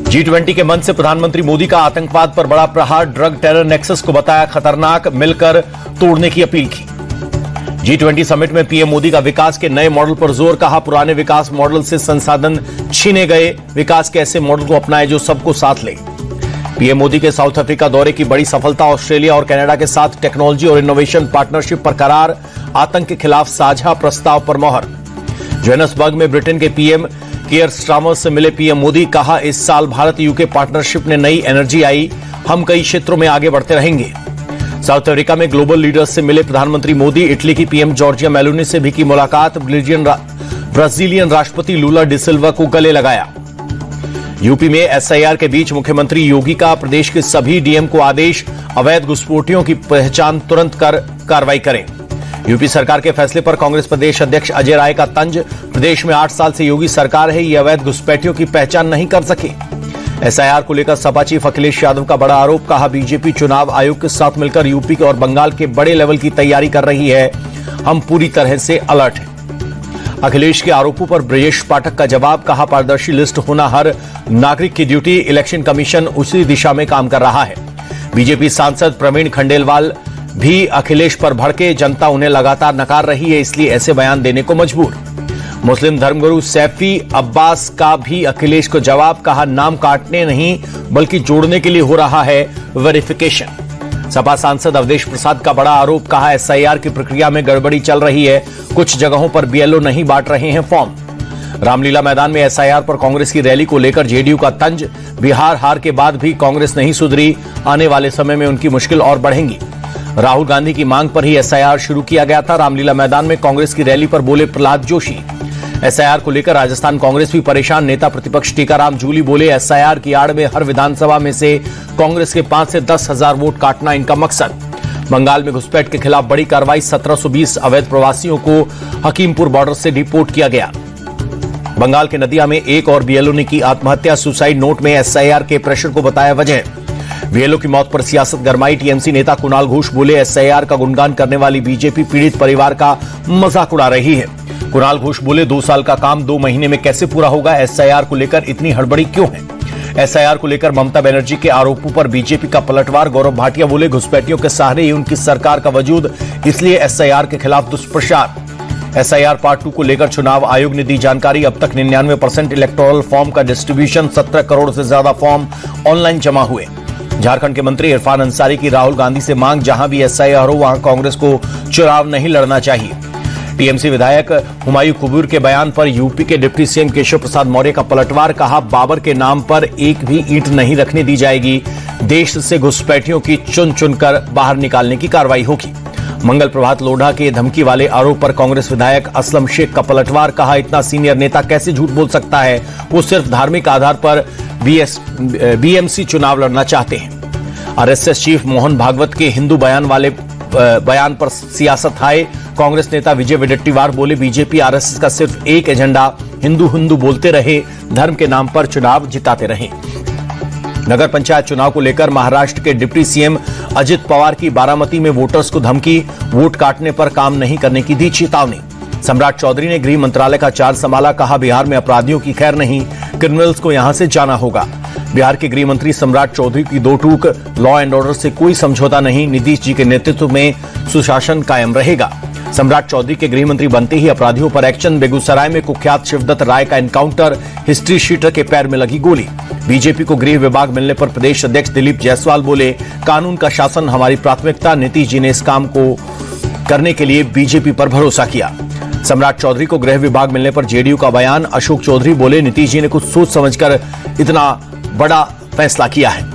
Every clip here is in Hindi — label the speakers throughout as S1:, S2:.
S1: G20 के मंच से प्रधानमंत्री मोदी का आतंकवाद पर बड़ा प्रहार, ड्रग टेरर नेक्सस को बताया खतरनाक, मिलकर तोड़ने की अपील की। G20 समिट में पीएम मोदी का विकास के नए मॉडल पर जोर, कहा पुराने विकास मॉडल से संसाधन छीने गए, विकास के ऐसे मॉडल को अपनाए जो सबको साथ ले। पीएम मोदी के साउथ अफ्रीका दौरे की बड़ी सफलता, ऑस्ट्रेलिया और कनाडा के साथ टेक्नोलॉजी और इनोवेशन पार्टनरशिप पर करार, आतंक के खिलाफ साझा प्रस्ताव पर मोहर। जोहान्सबर्ग में ब्रिटेन के पीएम कियर स्टारमर से मिले पीएम मोदी, कहा इस साल भारत यूके पार्टनरशिप ने नई एनर्जी आई, हम कई क्षेत्रों में आगे बढ़ते रहेंगे। साउथ अफ्रीका में ग्लोबल लीडर्स से मिले प्रधानमंत्री मोदी, इटली की पीएम जॉर्जिया मेलोनी से भी की मुलाकात, ब्राजीलियन राष्ट्रपति लूला डिसिल्वा को गले लगाया। यूपी में एसआईआर के बीच मुख्यमंत्री योगी का प्रदेश के सभी डीएम को आदेश, अवैध घुसपैठियों की पहचान तुरंत कर कार्रवाई करें। यूपी सरकार के फैसले पर कांग्रेस प्रदेश अध्यक्ष अजय राय का तंज, प्रदेश में 8 साल से योगी सरकार है, ये अवैध घुसपैठियों की पहचान नहीं कर सके। एसआईआर को लेकर सपा चीफ अखिलेश यादव का बड़ा आरोप, कहा बीजेपी चुनाव आयोग के साथ मिलकर यूपी और बंगाल के बड़े लेवल की तैयारी कर रही है, हम पूरी तरह से अलर्ट हैं। अखिलेश के आरोपों पर ब्रजेश पाठक का जवाब, कहा पारदर्शी लिस्ट होना हर नागरिक की ड्यूटी, इलेक्शन कमीशन उसी दिशा में काम कर रहा है। बीजेपी सांसद प्रवीण खंडेलवाल भी अखिलेश पर भड़के, जनता उन्हें लगातार नकार रही है, इसलिए ऐसे बयान देने को मजबूर। मुस्लिम धर्मगुरु सैफी अब्बास का भी अखिलेश को जवाब, कहा नाम काटने नहीं बल्कि जोड़ने के लिए हो रहा है वेरिफिकेशन। सपा सांसद अवधेश प्रसाद का बड़ा आरोप, कहा एसआईआर की प्रक्रिया में गड़बड़ी चल रही है, कुछ जगहों पर बीएलओ नहीं बांट रहे हैं फॉर्म। रामलीला मैदान में एसआईआर पर कांग्रेस की रैली को लेकर जेडीयू का तंज, बिहार हार के बाद भी कांग्रेस नहीं सुधरी, आने वाले समय में उनकी मुश्किल और बढ़ेंगी। राहुल गांधी की मांग पर ही एसआईआर शुरू किया गया था। रामलीला मैदान में कांग्रेस की रैली पर बोले प्रहलाद जोशी। एसआईआर को लेकर राजस्थान कांग्रेस भी परेशान, नेता प्रतिपक्ष टीकाराम जूली बोले एसआईआर की आड़ में हर विधानसभा में से कांग्रेस के 5 से 10 हजार वोट काटना इनका मकसद। बंगाल में घुसपैठ के खिलाफ बड़ी कार्रवाई, 1720 अवैध प्रवासियों को हकीमपुर बॉर्डर से डिपोर्ट किया गया। बंगाल के नदिया में एक और बीएलओ ने की आत्महत्या, सुसाइड नोट में एसआईआर के प्रेशर को बताया वजह। बीएलओ की मौत पर सियासत गरमाई, टीएमसी नेता कुणाल घोष बोले एसआईआर का गुणगान करने वाली बीजेपी पीड़ित परिवार का मजाक उड़ा रही है। कुणाल घोष बोले 2 साल का काम 2 महीने में कैसे पूरा होगा, एसआईआर को लेकर इतनी हड़बड़ी क्यों है। एसआईआर को लेकर ममता बनर्जी के आरोपों पर बीजेपी का पलटवार, गौरव भाटिया बोले घुसपैठियों के सहारे ही उनकी सरकार का वजूद, इसलिए एसआईआर के खिलाफ दुष्प्रचार। एसआईआर पार्ट 2 को लेकर चुनाव आयोग ने दी जानकारी, अब तक 99% इलेक्टोरल फॉर्म का डिस्ट्रीब्यूशन, 17 करोड़ से ज्यादा फॉर्म ऑनलाइन जमा हुए। झारखंड के मंत्री इरफान अंसारी की राहुल गांधी से मांग, जहां भी एसआईआर हो वहां कांग्रेस को चुनाव नहीं लड़ना चाहिए। टीएमसी विधायक हुमायूं कबीर के बयान पर यूपी के डिप्टी सीएम केशव प्रसाद मौर्य का पलटवार, कहा बाबर के नाम पर एक भी ईंट नहीं रखने दी जाएगी, देश से घुसपैठियों की चुन चुनकर बाहर निकालने की कार्रवाई होगी। मंगल प्रभात लोढ़ा के धमकी वाले आरोप पर कांग्रेस विधायक असलम शेख का पलटवार, कहा इतना सीनियर नेता कैसे झूठ बोल सकता है, वो सिर्फ धार्मिक आधार पर बीएमसी चुनाव लड़ना चाहते हैं। आरएसएस चीफ मोहन भागवत के हिंदू बयान पर सियासत हाय, कांग्रेस नेता विजय वडेट्टीवार बोले बीजेपी आरएसएस का सिर्फ एक एजेंडा, हिंदू हिंदू बोलते रहे, धर्म के नाम पर चुनाव जिताते रहे। नगर पंचायत चुनाव को लेकर महाराष्ट्र के डिप्टी सीएम अजित पवार की बारामती में वोटर्स को धमकी, वोट काटने पर काम नहीं करने की दी चेतावनी। सम्राट चौधरी ने गृह मंत्रालय का चार्ज संभाला, कहा बिहार में अपराधियों की खैर नहीं, क्रिमिनल्स को यहां से जाना होगा। बिहार के गृह मंत्री सम्राट चौधरी की 2 टूक, लॉ एंड ऑर्डर से कोई समझौता नहीं, नीतीश जी के नेतृत्व में सुशासन कायम रहेगा। सम्राट चौधरी के गृह मंत्री बनते ही अपराधियों पर एक्शन, बेगूसराय में कुख्यात शिवदत्त राय का एनकाउंटर, हिस्ट्री शीटर के पैर में लगी गोली। बीजेपी को गृह विभाग मिलने पर प्रदेश अध्यक्ष दिलीप जायसवाल बोले कानून का शासन हमारी प्राथमिकता, नीतीश जी ने इस काम को करने के लिए बीजेपी पर भरोसा किया। सम्राट चौधरी को गृह विभाग मिलने पर जेडीयू का बयान, अशोक चौधरी बोले नीतीश जी ने कुछ सोच समझकर इतना बड़ा फैसला किया है।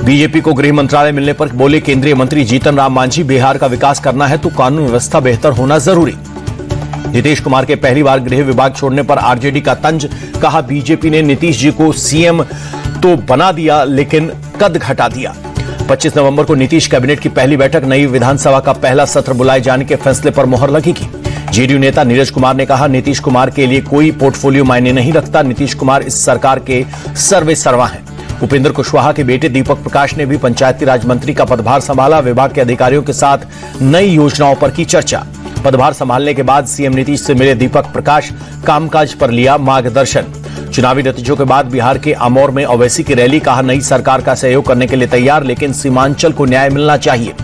S1: बीजेपी को गृह मंत्रालय मिलने पर बोले केंद्रीय मंत्री जीतन राम मांझी, बिहार का विकास करना है तो कानून व्यवस्था बेहतर होना जरूरी। नीतीश कुमार के पहली बार गृह विभाग छोड़ने पर आरजेडी का तंज, कहा बीजेपी ने नीतीश जी को सीएम तो बना दिया लेकिन कद घटा दिया। 25 नवंबर को नीतीश कैबिनेट की पहली बैठक, नई विधानसभा का पहला सत्र बुलाए जाने के फैसले पर मोहर लगेगी। जेडीयू नेता नीरज कुमार ने कहा नीतीश कुमार के लिए कोई पोर्टफोलियो मायने नहीं रखता, नीतीश कुमार इस सरकार के सर्वे सर्वा हैं। उपेंद्र कुशवाहा के बेटे दीपक प्रकाश ने भी पंचायती राज मंत्री का पदभार संभाला, विभाग के अधिकारियों के साथ नई योजनाओं पर की चर्चा। पदभार संभालने के बाद सीएम नीतीश से मिले दीपक प्रकाश, कामकाज पर लिया मार्गदर्शन। चुनावी नतीजों के बाद बिहार के अमौर में ओवैसी की रैली, कहा नई सरकार का सहयोग करने के लिए तैयार, लेकिन सीमांचल को न्याय मिलना चाहिए।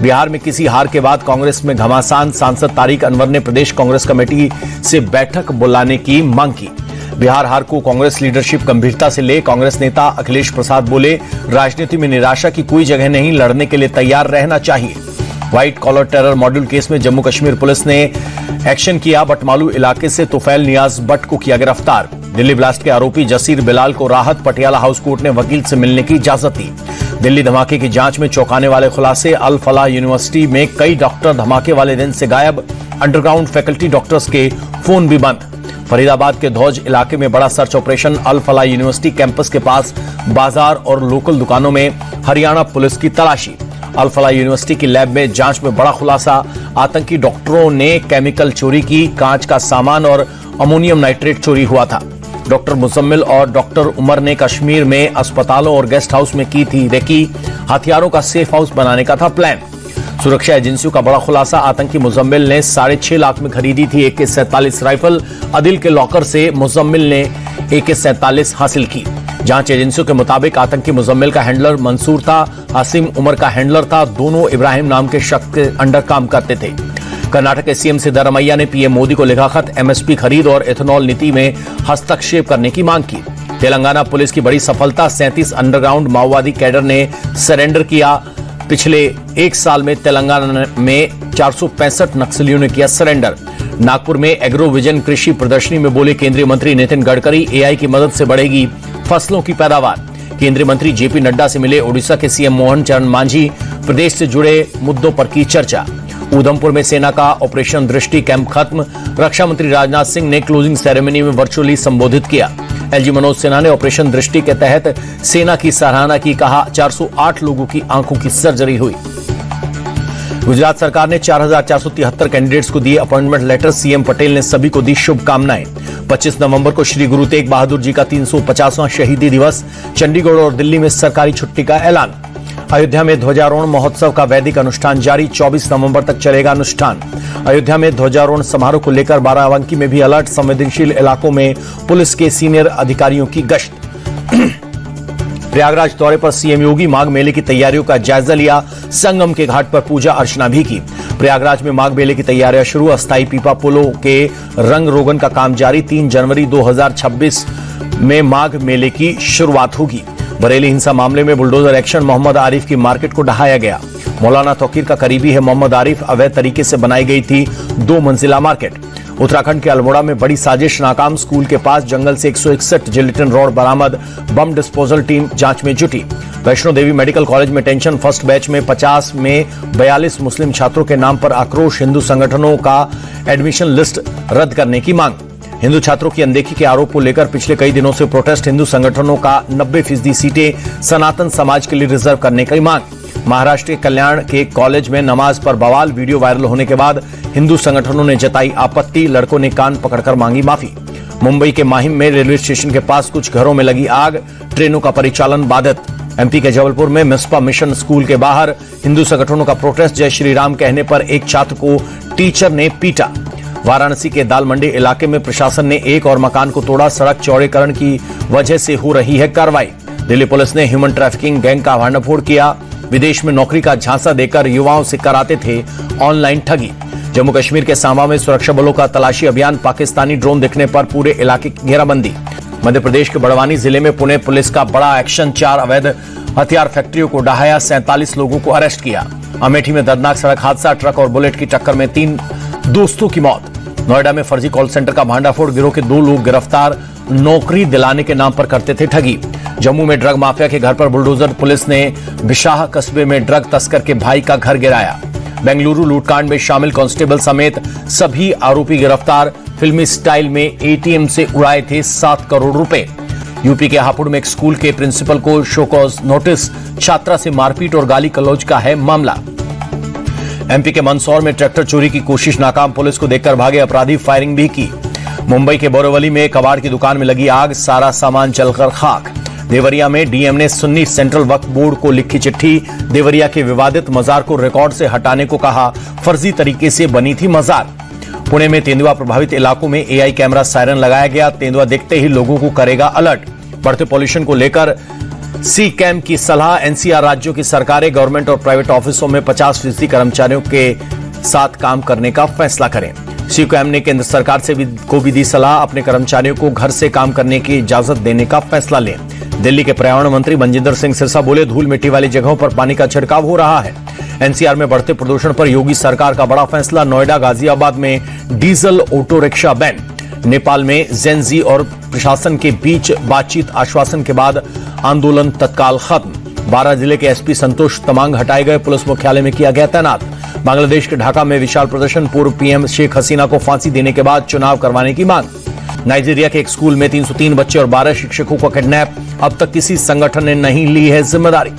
S1: बिहार में किसी हार के बाद कांग्रेस में घमासान, सांसद तारिक अनवर ने प्रदेश कांग्रेस कमेटी से बैठक बुलाने की मांग की। बिहार हार को कांग्रेस लीडरशिप गंभीरता से ले, कांग्रेस नेता अखिलेश प्रसाद बोले, राजनीति में निराशा की कोई जगह नहीं, लड़ने के लिए तैयार रहना चाहिए। White collar terror module case में जम्मू कश्मीर पुलिस ने एक्शन किया, बटमालू इलाके से तुफैल नियाज भट्ट को किया गिरफ्तार। दिल्ली ब्लास्ट के आरोपी जसीर बिलाल को राहत, पटियाला हाउस कोर्ट ने वकील से मिलने की इजाजत दी। दिल्ली धमाके की जांच में चौंकाने वाले खुलासे, अल फलाह यूनिवर्सिटी में कई डॉक्टर धमाके वाले दिन से गायब, अंडरग्राउंड फैकल्टी डॉक्टर्स के फोन भी बंद। फरीदाबाद के धौज इलाके में बड़ा सर्च ऑपरेशन, अल फलाह यूनिवर्सिटी कैंपस के पास बाजार और लोकल दुकानों में हरियाणा पुलिस की तलाशी। अल फलाह यूनिवर्सिटी की लैब में जांच में बड़ा खुलासा, आतंकी डॉक्टरों ने केमिकल चोरी की, कांच का सामान और अमोनियम नाइट्रेट चोरी हुआ था। डॉक्टर मुजम्मिल और डॉक्टर उमर ने कश्मीर में अस्पतालों और गेस्ट हाउस में की थी रेकी, हथियारों का सेफ हाउस बनाने का था प्लान। सुरक्षा एजेंसियों का बड़ा खुलासा, आतंकी मुजम्मिल ने 6.5 लाख में खरीदी थी AK-47 राइफल, अदिल के लॉकर से मुजम्मिल ने AK-47 हासिल की। जांच एजेंसियों के मुताबिक आतंकी मुजम्मिल का हैंडलर मंसूर था, हासिम उमर का हैंडलर था, दोनों इब्राहिम नाम के शख्स के अंडर काम करते थे। कर्नाटक के सीएम सिद्धरामैया ने पीएम मोदी को लिखा खत, MSP खरीद और एथेनॉल नीति में हस्तक्षेप करने की मांग की। तेलंगाना पुलिस की बड़ी सफलता, 37 अंडरग्राउंड माओवादी कैडर ने सरेंडर किया। पिछले एक साल में तेलंगाना में 465 नक्सलियों ने किया सरेंडर। नागपुर में एग्रो विजन कृषि प्रदर्शनी में बोले केंद्रीय मंत्री नितिन गडकरी, AI की मदद से बढ़ेगी फसलों की पैदावार। केंद्रीय मंत्री JP नड्डा से मिले ओडिशा के CM मोहन चरण मांझी, प्रदेश से जुड़े मुद्दों पर की चर्चा। उधमपुर में सेना का ऑपरेशन दृष्टि कैंप खत्म, रक्षा मंत्री राजनाथ सिंह ने क्लोजिंग सेरेमनी में वर्चुअली संबोधित किया। LG मनोज सिन्हा ने ऑपरेशन दृष्टि के तहत सेना की सराहना की, कहा 408 लोगों की आंखों की सर्जरी हुई। गुजरात सरकार ने 4,473 कैंडिडेट्स को दिए अपॉइंटमेंट लेटर, CM पटेल ने सभी को दी शुभकामनाएं। 25 नवंबर को श्री गुरु तेग बहादुर जी का 350वां शहीदी दिवस, चंडीगढ़ और दिल्ली में सरकारी छुट्टी का ऐलान। अयोध्या में ध्वजारोहण महोत्सव का वैदिक अनुष्ठान जारी, 24 नवंबर तक चलेगा अनुष्ठान। अयोध्या में ध्वजारोहण समारोह को लेकर बाराबंकी में भी अलर्ट, संवेदनशील इलाकों में पुलिस के सीनियर अधिकारियों की गश्त। प्रयागराज दौरे पर CM योगी माघ मेले की तैयारियों का जायजा लिया, संगम के घाट पर पूजा अर्चना भी की। प्रयागराज में माघ मेले की तैयारियां शुरू, अस्थायी पीपा पुलों के रंग रोगन का काम जारी, 3 जनवरी 2026 में माघ मेले की शुरुआत होगी। बरेली हिंसा मामले में बुलडोजर एक्शन, मोहम्मद आरिफ की मार्केट को ढहाया गया। मौलाना तौकीर का करीबी है मोहम्मद आरिफ, अवैध तरीके से बनाई गई थी 2 मंजिला मार्केट। उत्तराखंड के अल्मोड़ा में बड़ी साजिश नाकाम, स्कूल के पास जंगल से 161 जिलेटिन रॉड बरामद, बम डिस्पोजल टीम जांच में जुटी। वैष्णो देवी मेडिकल कॉलेज में टेंशन, फर्स्ट बैच में 50 में 42 मुस्लिम छात्रों के नाम पर आक्रोश, हिंदू संगठनों का एडमिशन लिस्ट रद्द करने की मांग। हिंदू छात्रों की अनदेखी के आरोप को लेकर पिछले कई दिनों से प्रोटेस्ट, हिंदू संगठनों का 90% सीटें सनातन समाज के लिए रिजर्व करने की मांग। महाराष्ट्र के कल्याण के कॉलेज में नमाज पर बवाल, वीडियो वायरल होने के बाद हिंदू संगठनों ने जताई आपत्ति, लड़कों ने कान पकड़कर मांगी माफी। मुंबई के माहिम में रेलवे स्टेशन के पास कुछ घरों में लगी आग, ट्रेनों का परिचालन बाधित। MP के जबलपुर में मिसपा मिशन स्कूल के बाहर हिंदू संगठनों का प्रोटेस्ट, जय श्री राम कहने पर एक छात्र को टीचर ने पीटा। वाराणसी के दाल मंडी इलाके में प्रशासन ने एक और मकान को तोड़ा, सड़क चौड़ीकरण की वजह से हो रही है कार्रवाई। दिल्ली पुलिस ने ह्यूमन ट्रैफिकिंग गैंग का भंडाफोड़ किया, विदेश में नौकरी का झांसा देकर युवाओं से कराते थे ऑनलाइन ठगी। जम्मू कश्मीर के सांबा में सुरक्षा बलों का तलाशी अभियान, पाकिस्तानी ड्रोन दिखने पर पूरे इलाके की घेराबंदी। मध्य प्रदेश के बड़वानी जिले में पुणे पुलिस का बड़ा एक्शन, 4 अवैध हथियार फैक्ट्रियों को ढहाया, 47 लोगों को अरेस्ट किया। अमेठी में दर्दनाक सड़क हादसा, ट्रक और बुलेट की टक्कर में 3 दोस्तों की मौत। नोएडा में फर्जी कॉल सेंटर का भांडाफोड़, गिरोह के 2 लोग गिरफ्तार, नौकरी दिलाने के नाम पर करते थे ठगी। जम्मू में ड्रग माफिया के घर पर बुलडोजर, पुलिस ने बिशाह कस्बे में ड्रग तस्कर के भाई का घर गिराया। बेंगलुरु लूटकांड में शामिल कांस्टेबल समेत सभी आरोपी गिरफ्तार, फिल्मी स्टाइल में ATM से उड़ाए थे 7 करोड़ रुपए। यूपी के हापुड़ में एक स्कूल के प्रिंसिपल को शोकॉज नोटिस, छात्रा से मारपीट और गाली गलौज का है मामला। MP के मंदसौर में ट्रैक्टर चोरी की कोशिश नाकाम, पुलिस को देखकर भागे अपराधी, फायरिंग भी की। मुंबई के बोरीवली में कबाड़ की दुकान में लगी आग, सारा सामान जलकर खाक। देवरिया में DM ने सुन्नी सेंट्रल वक्फ बोर्ड को लिखी चिट्ठी, देवरिया के विवादित मजार को रिकॉर्ड से हटाने को कहा, फर्जी तरीके से बनी थी मजार। पुणे में तेंदुआ प्रभावित इलाकों में एआई कैमरा सायरन लगाया गया। तेंदुआ देखते ही लोगों को करेगा अलर्ट। बढ़ते पॉल्यूशन को लेकर सी कैम की सलाह। एनसीआर राज्यों की सरकारें गवर्नमेंट और प्राइवेट ऑफिसों में 50% कर्मचारियों के साथ काम करने का फैसला करें। सी कैम ने केंद्र सरकार से को भी दी सलाह, अपने कर्मचारियों को घर से काम करने की इजाजत देने का फैसला लें। दिल्ली के पर्यावरण मंत्री मनजिंदर सिंह सिरसा बोले, धूल मिट्टी वाली जगहों पर पानी का छिड़काव हो रहा है। एनसीआर में बढ़ते प्रदूषण पर योगी सरकार का बड़ा फैसला। नोएडा गाजियाबाद में diesel auto rickshaw ban. Nepal में जेन-जी और प्रशासन के बीच बातचीत, आश्वासन के बाद आंदोलन तत्काल खत्म। 12 जिले के एसपी संतोष तमांग हटाए गए, पुलिस मुख्यालय में किया गया तैनात। बांग्लादेश के ढाका में विशाल प्रदर्शन, पूर्व पीएम शेख हसीना को फांसी देने के बाद चुनाव करवाने की मांग। नाइजीरिया के एक स्कूल में 303 बच्चे और 12 शिक्षकों को किडनैप, अब तक किसी संगठन ने नहीं ली है जिम्मेदारी।